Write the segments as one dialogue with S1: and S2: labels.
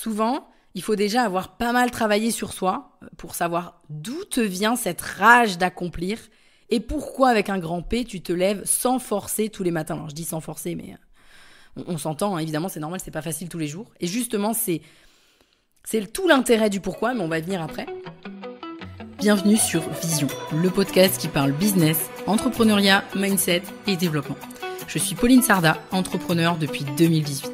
S1: Souvent, il faut déjà avoir pas mal travaillé sur soi pour savoir d'où te vient cette rage d'accomplir et pourquoi avec un grand P, tu te lèves sans forcer tous les matins. Alors je dis sans forcer, mais on s'entend, hein, évidemment, c'est normal, c'est pas facile tous les jours. Et justement, c'est tout l'intérêt du pourquoi, mais on va y venir après. Bienvenue sur Vision, le podcast qui parle business, entrepreneuriat, mindset et développement. Je suis Pauline Sarda, entrepreneur depuis 2018.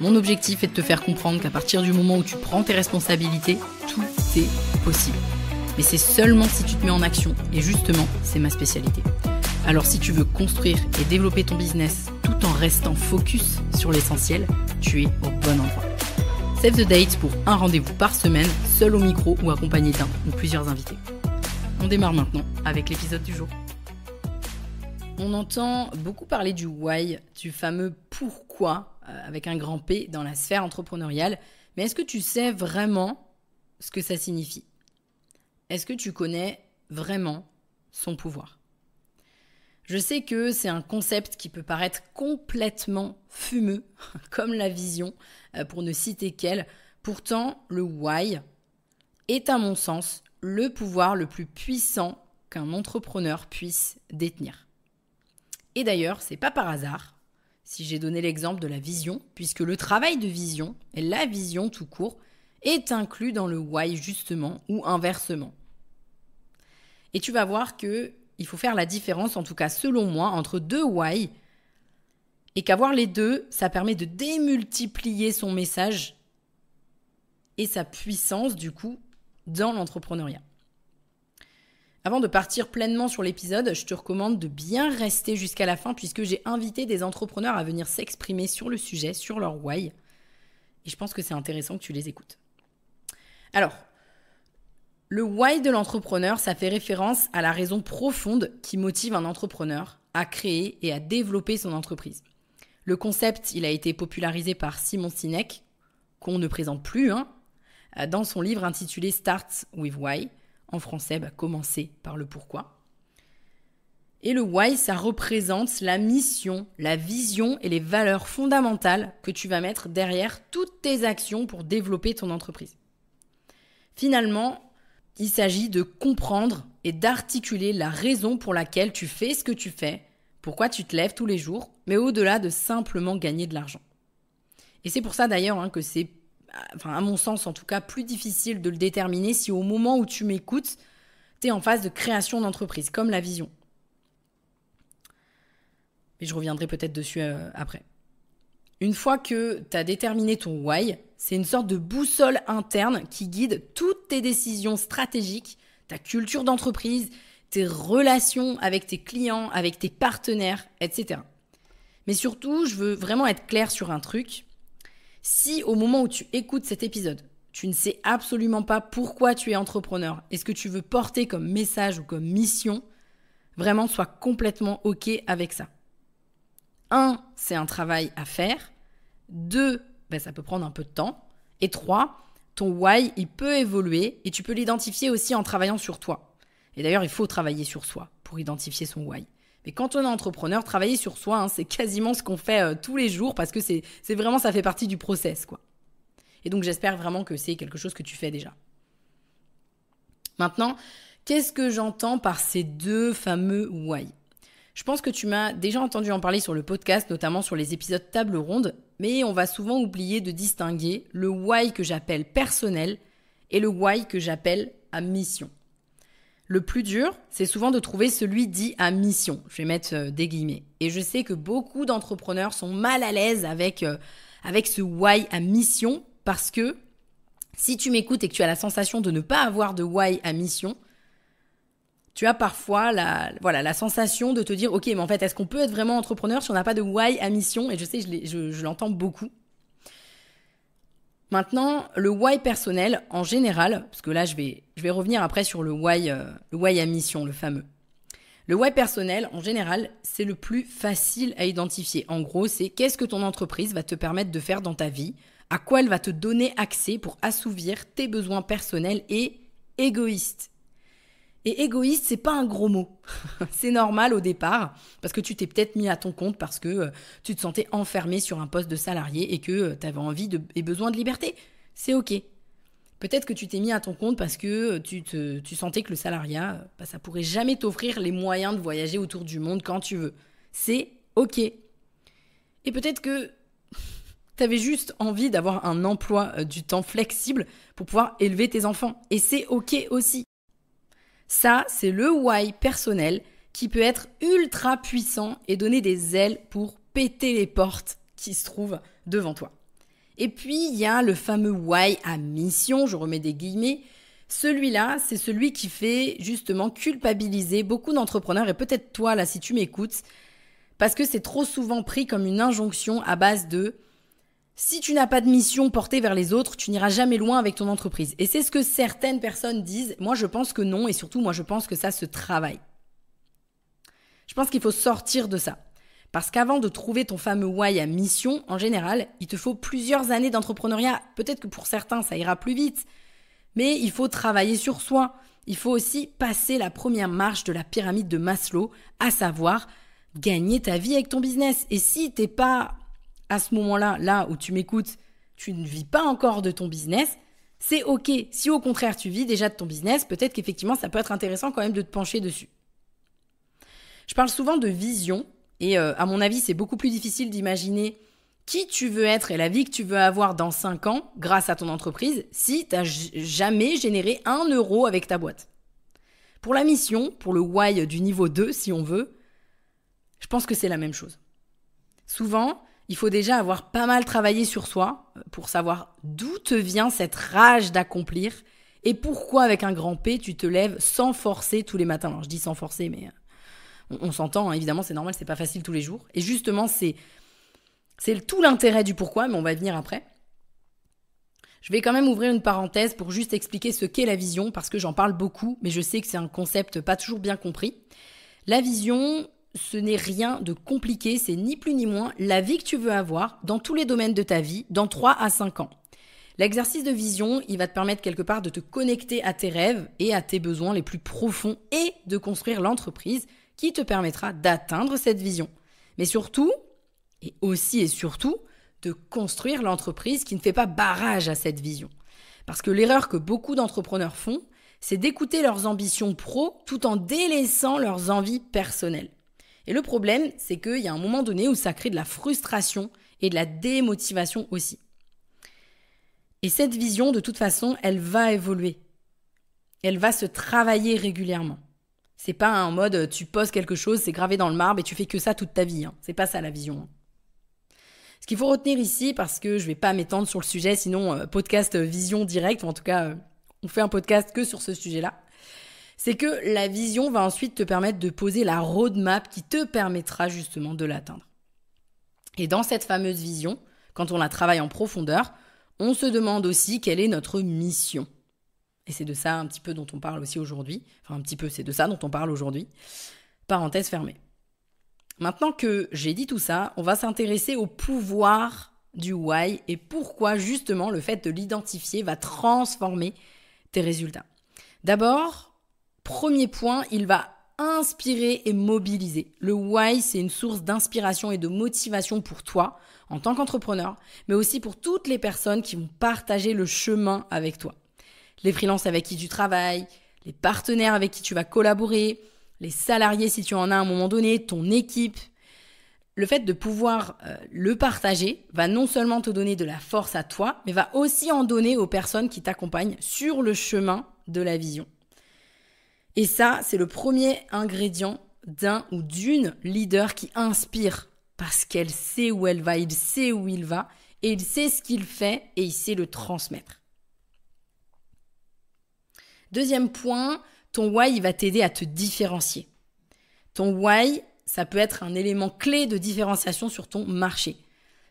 S1: Mon objectif est de te faire comprendre qu'à partir du moment où tu prends tes responsabilités, tout est possible. Mais c'est seulement si tu te mets en action, et justement, c'est ma spécialité. Alors si tu veux construire et développer ton business tout en restant focus sur l'essentiel, tu es au bon endroit. Save the date pour un rendez-vous par semaine, seul au micro ou accompagné d'un ou plusieurs invités. On démarre maintenant avec l'épisode du jour. On entend beaucoup parler du why, du fameux pourquoi, avec un grand P dans la sphère entrepreneuriale. Mais est-ce que tu sais vraiment ce que ça signifie ? Est-ce que tu connais vraiment son pouvoir ? Je sais que c'est un concept qui peut paraître complètement fumeux, comme la vision, pour ne citer qu'elle. Pourtant, le why est à mon sens le pouvoir le plus puissant qu'un entrepreneur puisse détenir. Et d'ailleurs, c'est pas par hasard si j'ai donné l'exemple de la vision, puisque le travail de vision, et la vision tout court, est inclus dans le why justement, ou inversement. Et tu vas voir qu'il faut faire la différence, en tout cas selon moi, entre deux why, et qu'avoir les deux, ça permet de démultiplier son message et sa puissance, du coup, dans l'entrepreneuriat. Avant de partir pleinement sur l'épisode, je te recommande de bien rester jusqu'à la fin puisque j'ai invité des entrepreneurs à venir s'exprimer sur le sujet, sur leur why. Et je pense que c'est intéressant que tu les écoutes. Alors, le why de l'entrepreneur, ça fait référence à la raison profonde qui motive un entrepreneur à créer et à développer son entreprise. Le concept, il a été popularisé par Simon Sinek, qu'on ne présente plus, dans son livre intitulé « Start with Why ». En français, commencer par le pourquoi. Et le why, ça représente la mission, la vision et les valeurs fondamentales que tu vas mettre derrière toutes tes actions pour développer ton entreprise. Finalement, il s'agit de comprendre et d'articuler la raison pour laquelle tu fais ce que tu fais, pourquoi tu te lèves tous les jours, mais au-delà de simplement gagner de l'argent. Et c'est pour ça d'ailleurs que c'est, à mon sens en tout cas, plus difficile de le déterminer si au moment où tu m'écoutes, tu es en phase de création d'entreprise, comme la vision. Mais je reviendrai peut-être dessus après. Une fois que tu as déterminé ton why, c'est une sorte de boussole interne qui guide toutes tes décisions stratégiques, ta culture d'entreprise, tes relations avec tes clients, avec tes partenaires, etc. Mais surtout, je veux vraiment être clair sur un truc. Si au moment où tu écoutes cet épisode, tu ne sais absolument pas pourquoi tu es entrepreneur et ce que tu veux porter comme message ou comme mission, vraiment sois complètement OK avec ça. 1, c'est un travail à faire. 2, ça peut prendre un peu de temps. Et 3, ton why, il peut évoluer et tu peux l'identifier aussi en travaillant sur toi. Et d'ailleurs, il faut travailler sur soi pour identifier son why. Mais quand on est entrepreneur, travailler sur soi, c'est quasiment ce qu'on fait tous les jours parce que c'est vraiment, ça fait partie du process, quoi. Et donc, j'espère vraiment que c'est quelque chose que tu fais déjà. Maintenant, qu'est-ce que j'entends par ces deux fameux why ? Je pense que tu m'as déjà entendu en parler sur le podcast, notamment sur les épisodes table ronde, mais on va souvent oublier de distinguer le why que j'appelle personnel et le why que j'appelle à mission. Le plus dur, c'est souvent de trouver celui dit à mission. Je vais mettre des guillemets. Et je sais que beaucoup d'entrepreneurs sont mal à l'aise avec ce why à mission parce que si tu m'écoutes et que tu as la sensation de ne pas avoir de why à mission, tu as parfois la sensation de te dire « Ok, mais en fait, est-ce qu'on peut être vraiment entrepreneur si on n'a pas de why à mission ?» Et je sais, je l'entends beaucoup. Maintenant, le why personnel, en général, parce que là, je vais revenir après sur le why à mission, le fameux. Le why personnel, en général, c'est le plus facile à identifier. En gros, c'est qu'est-ce que ton entreprise va te permettre de faire dans ta vie, à quoi elle va te donner accès pour assouvir tes besoins personnels et égoïstes. Et égoïste, c'est pas un gros mot. C'est normal au départ, parce que tu t'es peut-être mis à ton compte parce que tu te sentais enfermé sur un poste de salarié et que tu avais envie et besoin de liberté. C'est OK. Peut-être que tu t'es mis à ton compte parce que tu sentais que le salariat, ça pourrait jamais t'offrir les moyens de voyager autour du monde quand tu veux. C'est OK. Et peut-être que tu avais juste envie d'avoir un emploi du temps flexible pour pouvoir élever tes enfants. Et c'est OK aussi. Ça, c'est le why personnel qui peut être ultra puissant et donner des ailes pour péter les portes qui se trouvent devant toi. Et puis, il y a le fameux why à mission, je remets des guillemets. Celui-là, c'est celui qui fait justement culpabiliser beaucoup d'entrepreneurs et peut-être toi, là, si tu m'écoutes, parce que c'est trop souvent pris comme une injonction à base de « si tu n'as pas de mission portée vers les autres, tu n'iras jamais loin avec ton entreprise ». Et c'est ce que certaines personnes disent. Moi, je pense que non et surtout, moi, je pense que ça se travaille. Je pense qu'il faut sortir de ça. Parce qu'avant de trouver ton fameux why à mission, en général, il te faut plusieurs années d'entrepreneuriat. Peut-être que pour certains, ça ira plus vite. Mais il faut travailler sur soi. Il faut aussi passer la première marche de la pyramide de Maslow, à savoir gagner ta vie avec ton business. Et si t'es pas à ce moment-là, là où tu m'écoutes, tu ne vis pas encore de ton business, c'est OK. Si au contraire tu vis déjà de ton business, peut-être qu'effectivement ça peut être intéressant quand même de te pencher dessus. Je parle souvent de vision. Et à mon avis, c'est beaucoup plus difficile d'imaginer qui tu veux être et la vie que tu veux avoir dans 5 ans grâce à ton entreprise si tu n'as jamais généré 1 euro avec ta boîte. Pour la mission, pour le why du niveau 2, si on veut, je pense que c'est la même chose. Souvent, il faut déjà avoir pas mal travaillé sur soi pour savoir d'où te vient cette rage d'accomplir et pourquoi avec un grand P, tu te lèves sans forcer tous les matins. Alors, je dis sans forcer, mais on s'entend, hein, évidemment, c'est normal, c'est pas facile tous les jours. Et justement, c'est tout l'intérêt du pourquoi, mais on va y venir après. Je vais quand même ouvrir une parenthèse pour juste expliquer ce qu'est la vision, parce que j'en parle beaucoup, mais je sais que c'est un concept pas toujours bien compris. La vision, ce n'est rien de compliqué, c'est ni plus ni moins la vie que tu veux avoir dans tous les domaines de ta vie, dans 3 à 5 ans. L'exercice de vision, il va te permettre quelque part de te connecter à tes rêves et à tes besoins les plus profonds et de construire l'entreprise qui te permettra d'atteindre cette vision. Mais surtout, et aussi et surtout, de construire l'entreprise qui ne fait pas barrage à cette vision. Parce que l'erreur que beaucoup d'entrepreneurs font, c'est d'écouter leurs ambitions pro tout en délaissant leurs envies personnelles. Et le problème, c'est qu'il y a un moment donné où ça crée de la frustration et de la démotivation aussi. Et cette vision, de toute façon, elle va évoluer. Elle va se travailler régulièrement. C'est pas en mode tu poses quelque chose, c'est gravé dans le marbre et tu fais que ça toute ta vie. Hein. C'est pas ça la vision. Ce qu'il faut retenir ici, parce que je vais pas m'étendre sur le sujet, sinon podcast vision direct, ou en tout cas on fait un podcast que sur ce sujet-là, c'est que la vision va ensuite te permettre de poser la roadmap qui te permettra justement de l'atteindre. Et dans cette fameuse vision, quand on la travaille en profondeur, on se demande aussi quelle est notre mission. Et c'est de ça un petit peu dont on parle aussi aujourd'hui. Enfin, un petit peu, c'est de ça dont on parle aujourd'hui. Parenthèse fermée. Maintenant que j'ai dit tout ça, on va s'intéresser au pouvoir du why et pourquoi justement le fait de l'identifier va transformer tes résultats. D'abord, premier point, il va inspirer et mobiliser. Le why, c'est une source d'inspiration et de motivation pour toi en tant qu'entrepreneur, mais aussi pour toutes les personnes qui vont partager le chemin avec toi. Les freelances avec qui tu travailles, les partenaires avec qui tu vas collaborer, les salariés si tu en as à un moment donné, ton équipe. Le fait de pouvoir le partager va non seulement te donner de la force à toi, mais va aussi en donner aux personnes qui t'accompagnent sur le chemin de la vision. Et ça, c'est le premier ingrédient d'un ou d'une leader qui inspire parce qu'elle sait où elle va, il sait où il va et il sait ce qu'il fait et il sait le transmettre. Deuxième point, ton why, il va t'aider à te différencier. Ton why, ça peut être un élément clé de différenciation sur ton marché.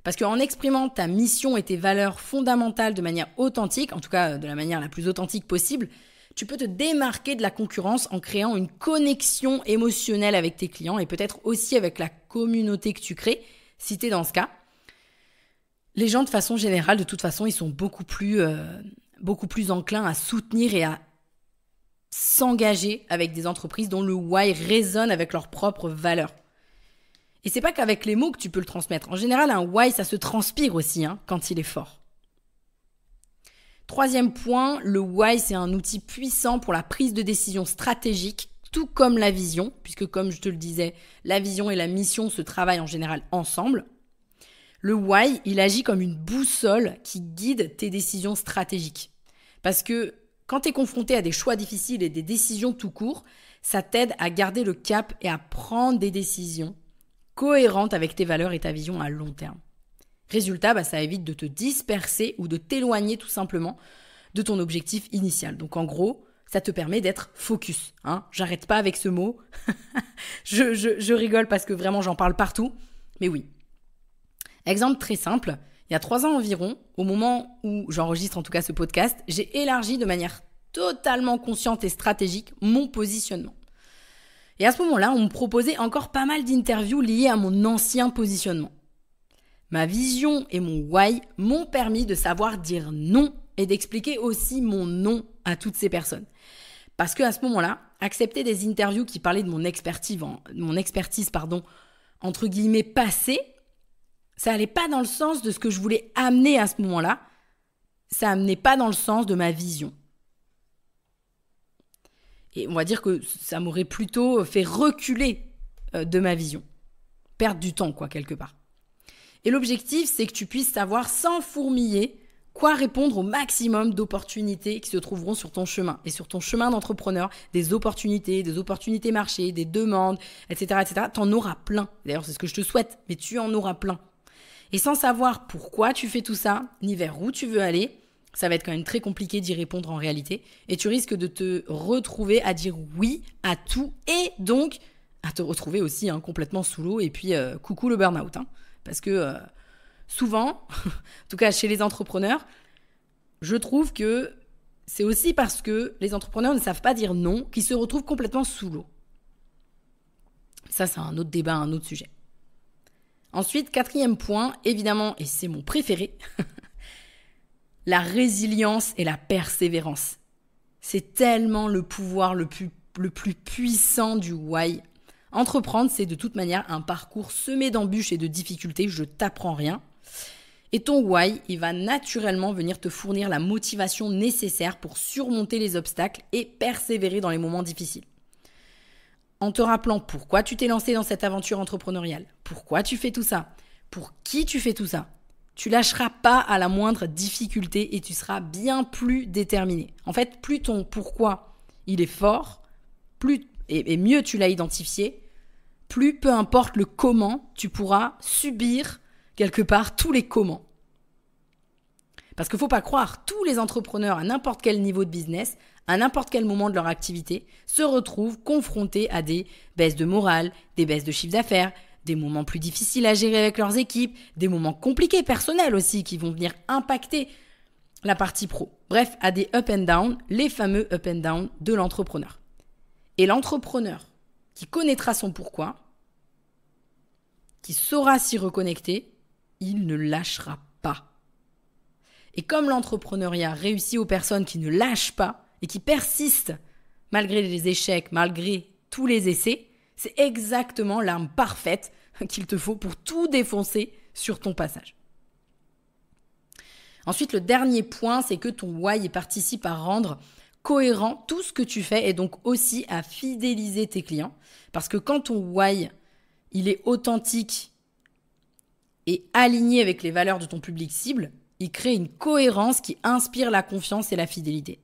S1: Parce qu'en exprimant ta mission et tes valeurs fondamentales de manière authentique, en tout cas de la manière la plus authentique possible, tu peux te démarquer de la concurrence en créant une connexion émotionnelle avec tes clients et peut-être aussi avec la communauté que tu crées, si tu es dans ce cas. Les gens, de façon générale, de toute façon, ils sont beaucoup plus enclins à soutenir et à s'engager avec des entreprises dont le why résonne avec leurs propres valeurs. Et c'est pas qu'avec les mots que tu peux le transmettre. En général, un why, ça se transpire aussi quand il est fort. Troisième point, le why, c'est un outil puissant pour la prise de décision stratégique, tout comme la vision, puisque comme je te le disais, la vision et la mission se travaillent en général ensemble. Le why, il agit comme une boussole qui guide tes décisions stratégiques. Parce que quand tu es confronté à des choix difficiles et des décisions tout court, ça t'aide à garder le cap et à prendre des décisions cohérentes avec tes valeurs et ta vision à long terme. Résultat, ça évite de te disperser ou de t'éloigner tout simplement de ton objectif initial. Donc en gros, ça te permet d'être focus. J'arrête pas avec ce mot. je rigole parce que vraiment j'en parle partout. Mais oui. Exemple très simple, il y a 3 ans environ, au moment où j'enregistre en tout cas ce podcast, j'ai élargi de manière totalement consciente et stratégique mon positionnement. Et à ce moment-là, on me proposait encore pas mal d'interviews liées à mon ancien positionnement. Ma vision et mon why m'ont permis de savoir dire non et d'expliquer aussi mon non à toutes ces personnes. Parce qu'à ce moment-là, accepter des interviews qui parlaient de mon expertise entre guillemets passée, ça allait pas dans le sens de ce que je voulais amener à ce moment-là. Ça amenait pas dans le sens de ma vision. Et on va dire que ça m'aurait plutôt fait reculer de ma vision. Perdre du temps, quelque part. Et l'objectif, c'est que tu puisses savoir sans fourmiller quoi répondre au maximum d'opportunités qui se trouveront sur ton chemin. Et sur ton chemin d'entrepreneur, des opportunités marché, des demandes, etc., etc. T'en auras plein. D'ailleurs, c'est ce que je te souhaite, mais tu en auras plein. Et sans savoir pourquoi tu fais tout ça, ni vers où tu veux aller, ça va être quand même très compliqué d'y répondre en réalité. Et tu risques de te retrouver à dire oui à tout et donc à te retrouver aussi complètement sous l'eau et puis coucou le burn-out. Parce que souvent, en tout cas chez les entrepreneurs, je trouve que c'est aussi parce que les entrepreneurs ne savent pas dire non qu'ils se retrouvent complètement sous l'eau. Ça, c'est un autre débat, un autre sujet. Ensuite, 4e point, évidemment, et c'est mon préféré, la résilience et la persévérance. C'est tellement le pouvoir le plus puissant du why. Entreprendre, c'est de toute manière un parcours semé d'embûches et de difficultés, je t'apprends rien. Et ton why, il va naturellement venir te fournir la motivation nécessaire pour surmonter les obstacles et persévérer dans les moments difficiles. En te rappelant pourquoi tu t'es lancé dans cette aventure entrepreneuriale, pourquoi tu fais tout ça, pour qui tu fais tout ça. Tu lâcheras pas à la moindre difficulté et tu seras bien plus déterminé. En fait, plus ton pourquoi il est fort, et mieux tu l'as identifié, plus peu importe le comment, tu pourras subir quelque part tous les comment. Parce qu'il ne faut pas croire, tous les entrepreneurs à n'importe quel niveau de business, à n'importe quel moment de leur activité, se retrouvent confrontés à des baisses de morale, des baisses de chiffre d'affaires, des moments plus difficiles à gérer avec leurs équipes, des moments compliqués personnels aussi qui vont venir impacter la partie pro. Bref, à des up and down, les fameux up and down de l'entrepreneur. Et l'entrepreneur qui connaîtra son pourquoi, qui saura s'y reconnecter, il ne lâchera pas. Et comme l'entrepreneuriat réussit aux personnes qui ne lâchent pas et qui persistent malgré les échecs, malgré tous les essais, c'est exactement l'arme parfaite qu'il te faut pour tout défoncer sur ton passage. Ensuite, le dernier point, c'est que ton why participe à rendre cohérent tout ce que tu fais et donc aussi à fidéliser tes clients. Parce que quand ton why, il est authentique et aligné avec les valeurs de ton public cible, il crée une cohérence qui inspire la confiance et la fidélité.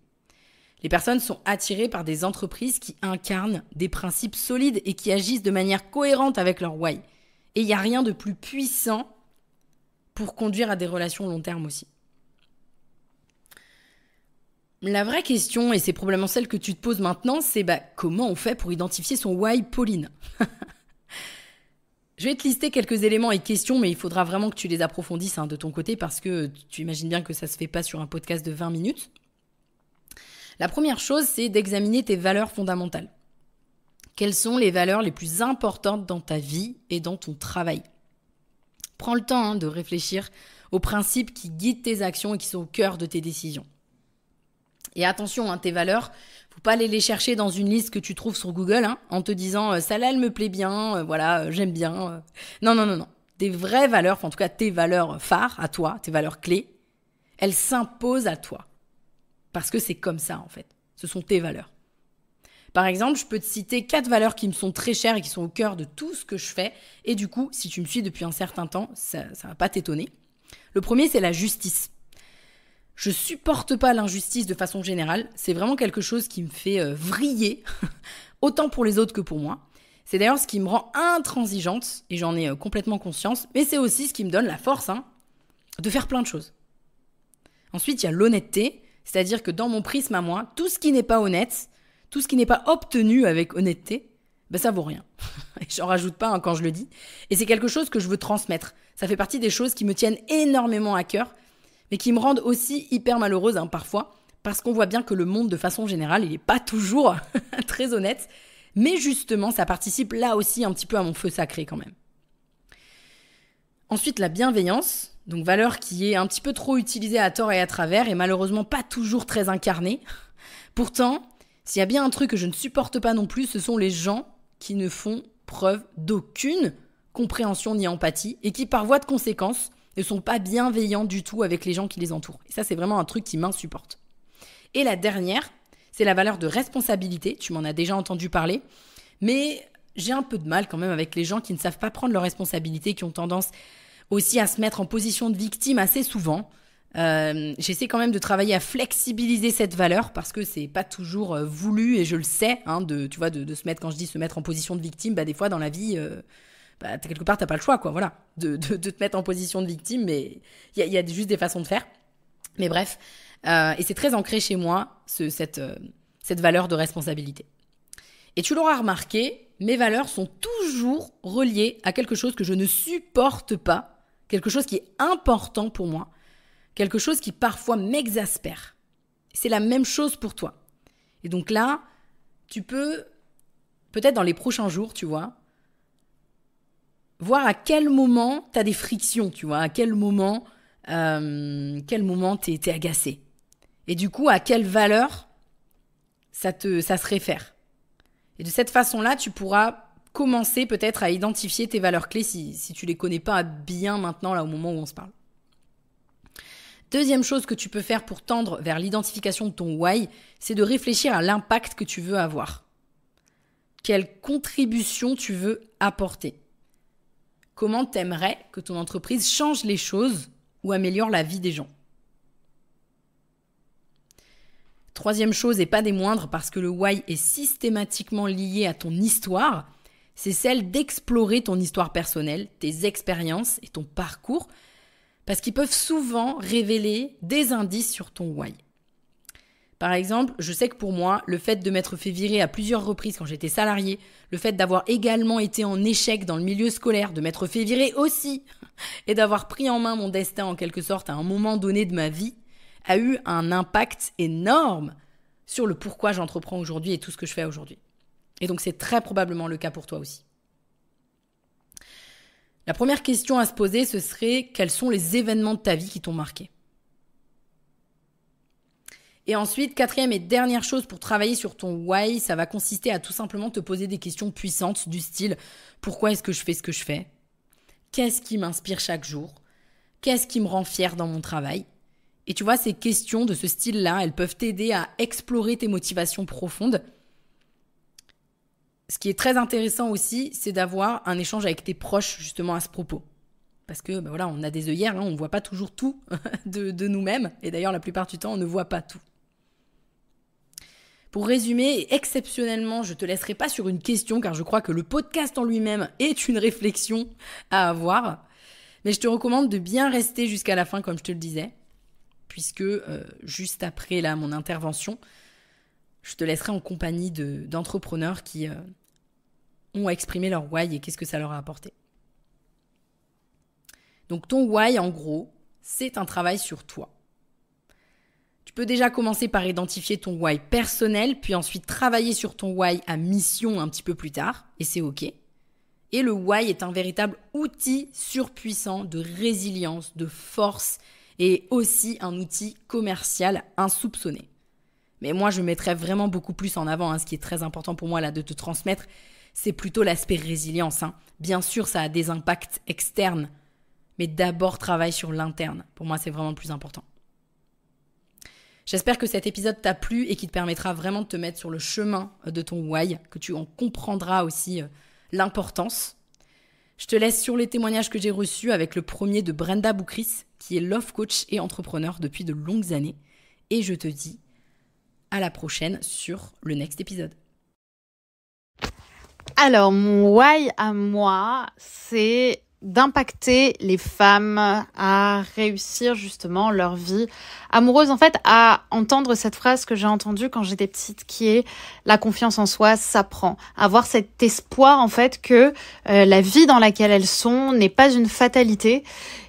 S1: Les personnes sont attirées par des entreprises qui incarnent des principes solides et qui agissent de manière cohérente avec leur why. Et il n'y a rien de plus puissant pour conduire à des relations long terme aussi. La vraie question, et c'est probablement celle que tu te poses maintenant, c'est comment on fait pour identifier son why, Pauline? Je vais te lister quelques éléments et questions, mais il faudra vraiment que tu les approfondisses de ton côté parce que tu imagines bien que ça ne se fait pas sur un podcast de 20 minutes. La première chose, c'est d'examiner tes valeurs fondamentales. Quelles sont les valeurs les plus importantes dans ta vie et dans ton travail? Prends le temps de réfléchir aux principes qui guident tes actions et qui sont au cœur de tes décisions. Et attention, tes valeurs, faut pas aller les chercher dans une liste que tu trouves sur Google en te disant « ça là, elle me plaît bien, j'aime bien ». Non. Des vraies valeurs, en tout cas tes valeurs phares à toi, tes valeurs clés, elles s'imposent à toi. Parce que c'est comme ça, en fait. Ce sont tes valeurs. Par exemple, je peux te citer 4 valeurs qui me sont très chères et qui sont au cœur de tout ce que je fais. Et du coup, si tu me suis depuis un certain temps, ça va pas t'étonner. Le premier, c'est la justice. Je supporte pas l'injustice de façon générale. C'est vraiment quelque chose qui me fait vriller, autant pour les autres que pour moi. C'est d'ailleurs ce qui me rend intransigeante, et j'en ai complètement conscience, mais c'est aussi ce qui me donne la force de faire plein de choses. Ensuite, il y a l'honnêteté, c'est-à-dire que dans mon prisme à moi, tout ce qui n'est pas honnête, tout ce qui n'est pas obtenu avec honnêteté, ça vaut rien. J'en rajoute pas quand je le dis. Et c'est quelque chose que je veux transmettre. Ça fait partie des choses qui me tiennent énormément à cœur, mais qui me rendent aussi hyper malheureuse parfois, parce qu'on voit bien que le monde, de façon générale, il n'est pas toujours très honnête. Mais justement, ça participe là aussi un petit peu à mon feu sacré quand même. Ensuite, la bienveillance, donc valeur qui est un petit peu trop utilisée à tort et à travers, et malheureusement pas toujours très incarnée. Pourtant, s'il y a bien un truc que je ne supporte pas non plus, ce sont les gens qui ne font preuve d'aucune compréhension ni empathie et qui, par voie de conséquence, ne sont pas bienveillants du tout avec les gens qui les entourent. Et ça, c'est vraiment un truc qui m'insupporte. Et la dernière, c'est la valeur de responsabilité. Tu m'en as déjà entendu parler. Mais j'ai un peu de mal quand même avec les gens qui ne savent pas prendre leurs responsabilités, qui ont tendance aussi à se mettre en position de victime assez souvent. J'essaie quand même de travailler à flexibiliser cette valeur parce que c'est pas toujours voulu et je le sais, de se mettre, quand je dis se mettre en position de victime, des fois dans la vie, quelque part t'as pas le choix, quoi, voilà, de te mettre en position de victime, mais il y a juste des façons de faire. Mais bref, et c'est très ancré chez moi cette valeur de responsabilité. Et tu l'auras remarqué, mes valeurs sont toujours reliées à quelque chose que je ne supporte pas, quelque chose qui est important pour moi. Quelque chose qui parfois m'exaspère. C'est la même chose pour toi. Et donc là, tu peux, peut-être dans les prochains jours, tu vois, voir à quel moment tu as des frictions, tu vois, à quel moment t'es agacé. Et du coup, à quelle valeur ça se réfère. Et de cette façon-là, tu pourras commencer peut-être à identifier tes valeurs clés si tu les connais pas bien maintenant, là, au moment où on se parle. Deuxième chose que tu peux faire pour tendre vers l'identification de ton why, c'est de réfléchir à l'impact que tu veux avoir. Quelle contribution tu veux apporter? Comment t'aimerais que ton entreprise change les choses ou améliore la vie des gens? Troisième chose, et pas des moindres, parce que le why est systématiquement lié à ton histoire, c'est celle d'explorer ton histoire personnelle, tes expériences et ton parcours, parce qu'ils peuvent souvent révéler des indices sur ton why. Par exemple, je sais que pour moi, le fait de m'être fait virer à plusieurs reprises quand j'étais salariée, le fait d'avoir également été en échec dans le milieu scolaire, de m'être fait virer aussi, et d'avoir pris en main mon destin en quelque sorte à un moment donné de ma vie, a eu un impact énorme sur le pourquoi j'entreprends aujourd'hui et tout ce que je fais aujourd'hui. Et donc c'est très probablement le cas pour toi aussi. La première question à se poser, ce serait quels sont les événements de ta vie qui t'ont marqué? Et ensuite, quatrième et dernière chose pour travailler sur ton why, ça va consister à tout simplement te poser des questions puissantes du style « Pourquoi est-ce que je fais ce que je fais ? Qu'est-ce qui m'inspire chaque jour ? Qu'est-ce qui me rend fier dans mon travail ?» Et tu vois, ces questions de ce style-là, elles peuvent t'aider à explorer tes motivations profondes. Ce qui est très intéressant aussi, c'est d'avoir un échange avec tes proches justement à ce propos. Parce que voilà, on a des œillères, on ne voit pas toujours tout de nous-mêmes. Et d'ailleurs, la plupart du temps, on ne voit pas tout. Pour résumer, exceptionnellement, je ne te laisserai pas sur une question, car je crois que le podcast en lui-même est une réflexion à avoir. Mais je te recommande de bien rester jusqu'à la fin, comme je te le disais. Puisque juste après là, mon intervention, je te laisserai en compagnie d'entrepreneurs qui ont exprimé leur why et qu'est-ce que ça leur a apporté. Donc ton why, en gros, c'est un travail sur toi. Tu peux déjà commencer par identifier ton why personnel, puis ensuite travailler sur ton why à mission un petit peu plus tard, et c'est ok. Et le why est un véritable outil surpuissant de résilience, de force, et aussi un outil commercial insoupçonné. Mais moi, je mettrais vraiment beaucoup plus en avant, ce qui est très important pour moi là de te transmettre, c'est plutôt l'aspect résilience. Bien sûr, ça a des impacts externes, mais d'abord travaille sur l'interne. Pour moi, c'est vraiment le plus important. J'espère que cet épisode t'a plu et qu'il te permettra vraiment de te mettre sur le chemin de ton why, que tu en comprendras aussi l'importance. Je te laisse sur les témoignages que j'ai reçus avec le premier de Brenda Boukris, qui est love coach et entrepreneur depuis de longues années. Et je te dis à la prochaine sur le next épisode.
S2: Alors, mon why à moi, c'est d'impacter les femmes à réussir justement leur vie amoureuse. En fait, à entendre cette phrase que j'ai entendue quand j'étais petite, qui est la confiance en soi s'apprend. Avoir cet espoir en fait que la vie dans laquelle elles sont n'est pas une fatalité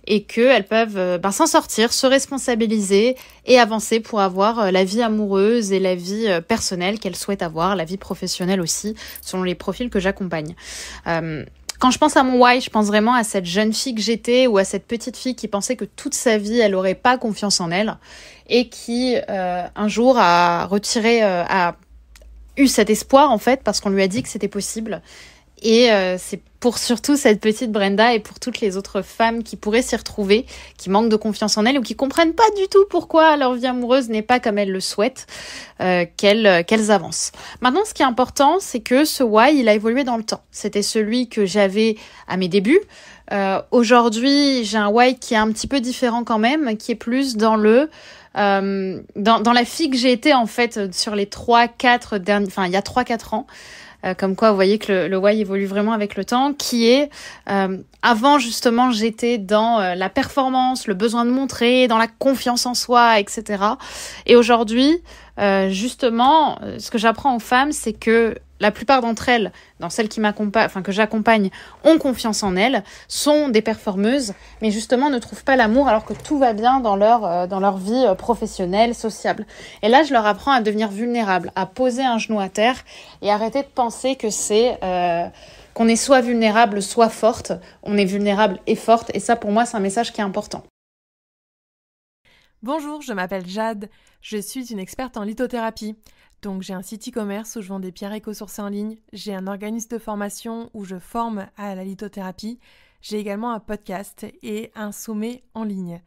S2: et qu'elles peuvent s'en sortir, se responsabiliser et avancer pour avoir la vie amoureuse et la vie personnelle qu'elles souhaitent avoir, la vie professionnelle aussi, selon les profils que j'accompagne. Quand je pense à mon why, je pense vraiment à cette jeune fille que j'étais ou à cette petite fille qui pensait que toute sa vie, elle aurait pas confiance en elle et qui, un jour, a eu cet espoir, en fait, parce qu'on lui a dit que c'était possible. Et c'est pour surtout cette petite Brenda et pour toutes les autres femmes qui pourraient s'y retrouver, qui manquent de confiance en elles ou qui comprennent pas du tout pourquoi leur vie amoureuse n'est pas comme elles le souhaitent, qu'elles avancent. Maintenant, ce qui est important, c'est que ce why, il a évolué dans le temps. C'était celui que j'avais à mes débuts. Aujourd'hui, j'ai un why qui est un petit peu différent quand même, qui est plus dans dans la fille que j'ai été en fait sur les 3-4 derniers, il y a 3-4 ans. Comme quoi, vous voyez que le why évolue vraiment avec le temps, qui est, avant justement, j'étais dans la performance, le besoin de montrer, dans la confiance en soi, etc. Et aujourd'hui, justement, ce que j'apprends aux femmes, c'est que la plupart d'entre elles, dans celles qui que j'accompagne, ont confiance en elles, sont des performeuses, mais justement ne trouvent pas l'amour alors que tout va bien dans leur vie professionnelle, sociable. Et là, je leur apprends à devenir vulnérables, à poser un genou à terre et arrêter de penser que c'est qu'on est soit vulnérable, soit forte. On est vulnérable et forte, et ça, pour moi, c'est un message qui est important.
S3: Bonjour, je m'appelle Jade, je suis une experte en lithothérapie. Donc j'ai un site e-commerce où je vends des pierres éco-sourcées en ligne, j'ai un organisme de formation où je forme à la lithothérapie, j'ai également un podcast et un sommet en ligne.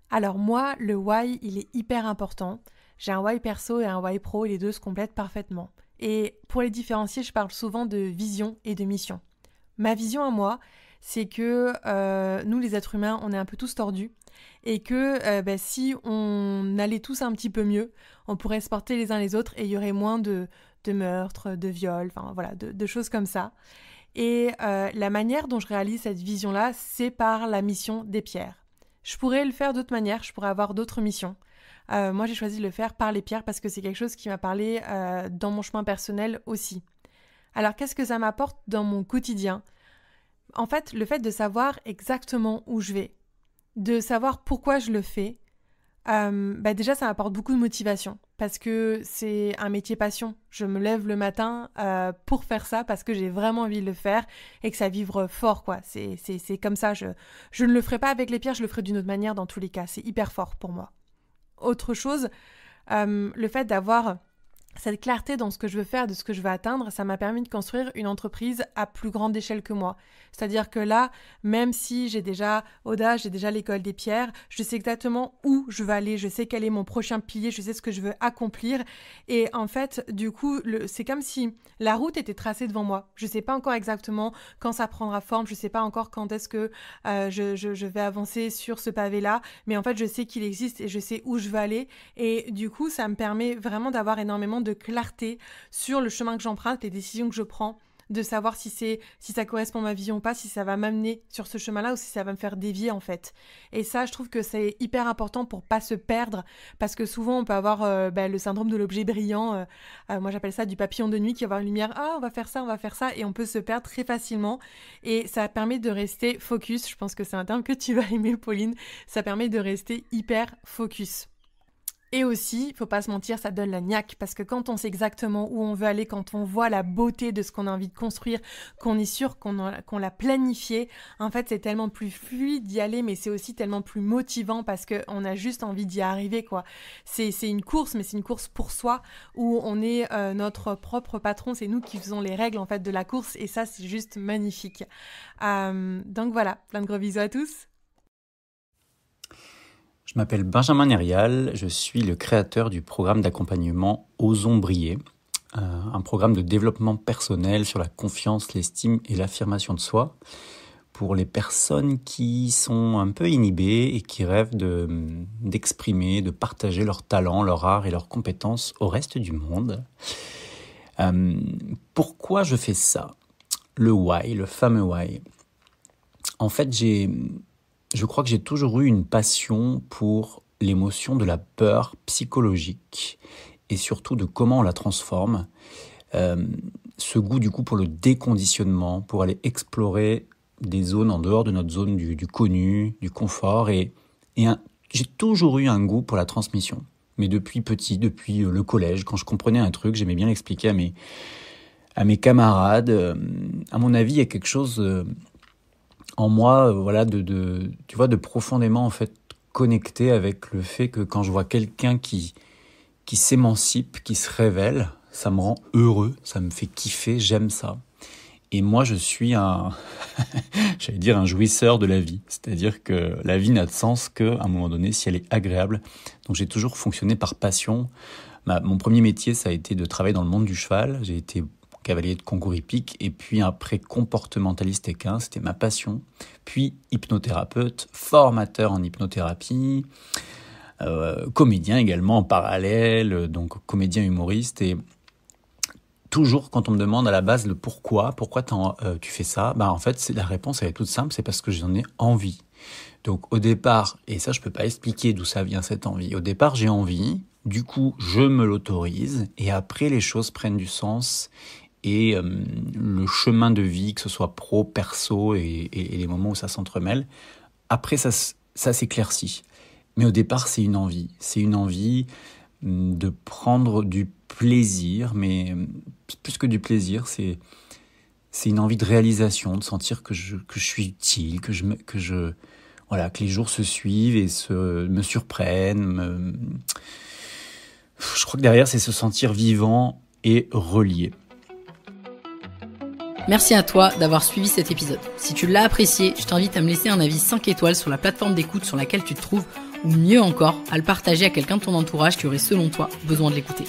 S3: Alors moi, le why, il est hyper important. J'ai un why perso et un why pro et les deux se complètent parfaitement. Et pour les différencier, je parle souvent de vision et de mission. Ma vision à moi, c'est que nous les êtres humains, on est un peu tous tordus et que si on allait tous un petit peu mieux, on pourrait se porter les uns les autres et il y aurait moins de meurtres, de viols, de choses comme ça. Et la manière dont je réalise cette vision-là, c'est par la mission des pierres. Je pourrais le faire d'autres manières, je pourrais avoir d'autres missions. Moi, j'ai choisi de le faire par les pierres parce que c'est quelque chose qui m'a parlé dans mon chemin personnel aussi. Alors, qu'est-ce que ça m'apporte dans mon quotidien ? En fait, le fait de savoir exactement où je vais, de savoir pourquoi je le fais, déjà ça m'apporte beaucoup de motivation parce que c'est un métier passion. Je me lève le matin pour faire ça parce que j'ai vraiment envie de le faire et que ça vibre fort quoi. C'est comme ça, je ne le ferai pas avec les pierres, je le ferai d'une autre manière dans tous les cas. C'est hyper fort pour moi. Autre chose, le fait d'avoir cette clarté dans ce que je veux faire, de ce que je veux atteindre, ça m'a permis de construire une entreprise à plus grande échelle que moi. C'est-à-dire que là, même si j'ai déjà Oda, j'ai déjà l'école des pierres, je sais exactement où je veux aller, je sais quel est mon prochain pilier, je sais ce que je veux accomplir. Et en fait, du coup, c'est comme si la route était tracée devant moi. Je ne sais pas encore exactement quand ça prendra forme, je ne sais pas encore quand est-ce que je vais avancer sur ce pavé-là, mais en fait, je sais qu'il existe et je sais où je veux aller. Et du coup, ça me permet vraiment d'avoir énormément de clarté sur le chemin que j'emprunte, les décisions que je prends, de savoir si ça correspond à ma vision ou pas, si ça va m'amener sur ce chemin-là ou si ça va me faire dévier en fait. Et ça, je trouve que c'est hyper important pour pas se perdre parce que souvent on peut avoir le syndrome de l'objet brillant. Moi j'appelle ça du papillon de nuit qui va avoir une lumière. Ah, on va faire ça et on peut se perdre très facilement. Et ça permet de rester focus. Je pense que c'est un terme que tu vas aimer, Pauline. Ça permet de rester hyper focus. Et aussi, il faut pas se mentir, ça donne la niaque parce que quand on sait exactement où on veut aller, quand on voit la beauté de ce qu'on a envie de construire, qu'on est sûr qu'on l'a planifié, en fait, c'est tellement plus fluide d'y aller, mais c'est aussi tellement plus motivant parce qu'on a juste envie d'y arriver, quoi. C'est une course, mais c'est une course pour soi où on est notre propre patron, c'est nous qui faisons les règles en fait de la course et ça, c'est juste magnifique. Donc voilà, plein de gros bisous à tous.
S4: Je m'appelle Benjamin Nérial, je suis le créateur du programme d'accompagnement Osons briller, un programme de développement personnel sur la confiance, l'estime et l'affirmation de soi pour les personnes qui sont un peu inhibées et qui rêvent d'exprimer, de partager leurs talents, leur art et leurs compétences au reste du monde. Pourquoi je fais ça ? Le why, le fameux why. En fait, je crois que j'ai toujours eu une passion pour l'émotion de la peur psychologique et surtout de comment on la transforme. Ce goût du coup pour le déconditionnement, pour aller explorer des zones en dehors de notre zone du connu, du confort. J'ai toujours eu un goût pour la transmission. Mais depuis petit, depuis le collège, quand je comprenais un truc, j'aimais bien l'expliquer à mes camarades. À mon avis, il y a quelque chose en moi, de profondément en fait connecté avec le fait que quand je vois quelqu'un qui s'émancipe, qui se révèle, ça me rend heureux, ça me fait kiffer, j'aime ça. Et moi, je suis un jouisseur de la vie. C'est-à-dire que la vie n'a de sens qu'à un moment donné, si elle est agréable. Donc j'ai toujours fonctionné par passion. Mon premier métier, ça a été de travailler dans le monde du cheval. J'ai été cavalier de concours hippique, et puis après comportementaliste équin, c'était ma passion. Puis hypnothérapeute, formateur en hypnothérapie, comédien également en parallèle, donc comédien humoriste. Et toujours quand on me demande à la base le pourquoi tu fais ça, en fait la réponse elle est toute simple, c'est parce que j'en ai envie. Donc au départ, et ça je peux pas expliquer d'où ça vient cette envie, au départ j'ai envie, du coup je me l'autorise, et après les choses prennent du sens. Et le chemin de vie, que ce soit pro, perso et les moments où ça s'entremêle, après ça s'éclaircit. Mais au départ, c'est une envie. C'est une envie de prendre du plaisir, mais plus que du plaisir, c'est une envie de réalisation, de sentir que je suis utile, que les jours se suivent et me surprennent. Je crois que derrière, c'est se sentir vivant et relié.
S1: Merci à toi d'avoir suivi cet épisode. Si tu l'as apprécié, je t'invite à me laisser un avis 5 étoiles sur la plateforme d'écoute sur laquelle tu te trouves, ou mieux encore, à le partager à quelqu'un de ton entourage qui aurait selon toi besoin de l'écouter.